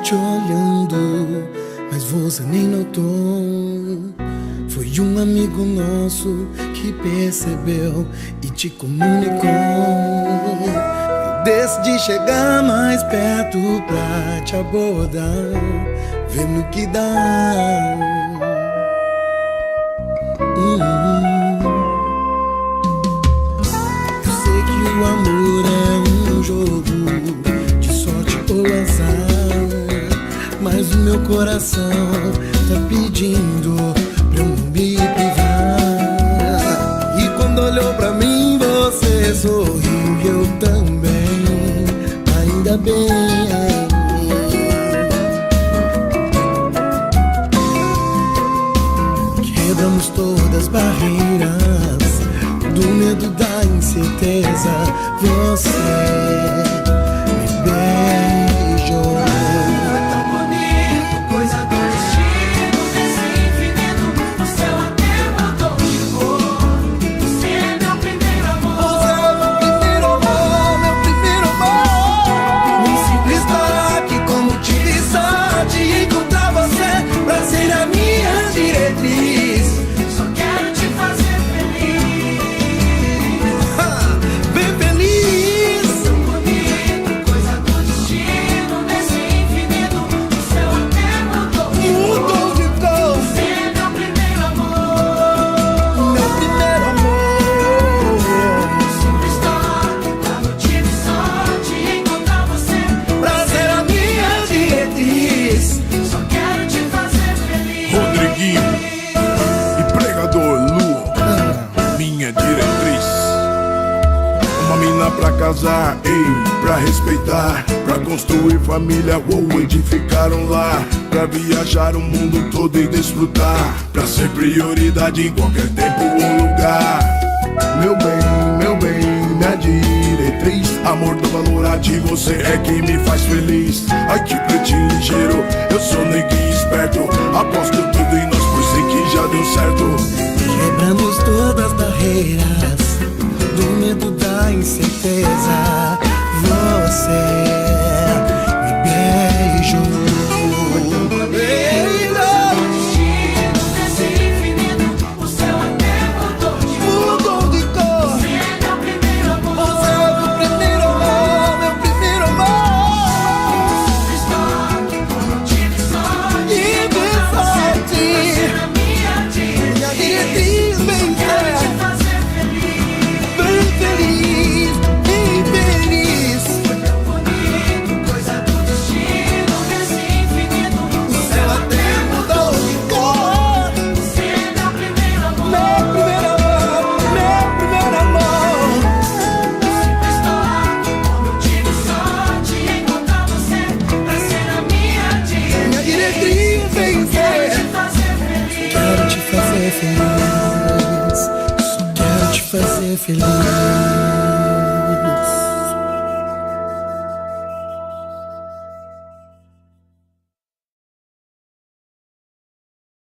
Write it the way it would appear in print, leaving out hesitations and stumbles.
te olhando, mas você nem notou. Foi um amigo nosso que percebeu e te comunicou. Eu decidi chegar mais perto pra te abordar, ver no que dá. Eu sei que o amor é um jogo de sorte ou azar, mas o meu coração tá pedindo pra eu não me privar. E quando olhou pra mim você sorriu e eu também, ainda bem. Quebramos todas as barreiras do medo, da incerteza. Você me beijou. Foi tão bonito, coisa do destino, desse infinito. O céu até mudou de cor. Você é meu primeiro amor. Você é meu primeiro amor, meu primeiro amor. Um simples toque, como tive sorte de encontrar você pra ser a minha diretriz. Só quero te fazer feliz. Bem feliz. Tão bonito, coisa do destino, desse infinito. O céu até mudou de cor. Mudou de cor, Você é meu primeiro amor. meu primeiro amor. Simples toque, quando tive sorte de encontrar você Pra ser a minha diretriz. Só quero te fazer feliz. Rodriguinho e pregador Lu, minha diretriz. Uma mina pra casar, ei, pra respeitar, pra construir família, ou edificar um lar, pra viajar o mundo todo e desfrutar, pra ser prioridade em qualquer tempo ou lugar. Meu bem, minha diretriz, amor do valor a ti, você é quem me faz feliz. Ai que pretinho ligeiro, eu sou neguinho esperto, aposto tudo em nós, pois sei que já deu certo. Quebramos todas as barreiras do medo, da incerteza. Você me beijou. Desse infinito, o céu até mudou de cor. Mudou de cor. Você é meu primeiro amor. Você é meu primeiro amor, meu primeiro amor. Simples toque, quando tive sorte de E de encontrar você sorte, pra ser a minha minha diretriz. diretriz, bem Quero te certo, fazer feliz. bem feliz, bem feliz. Tão bonito, coisa do destino, desse infinito. O céu até mudou de cor. Você é meu primeiro amor. Meu primeiro amor, meu primeiro amor. Simples toque, quando tive sorte de encontrar você pra ser a minha Minha diretriz, bem Quero te certo. fazer feliz. Quero te fazer feliz. Só quero te fazer feliz.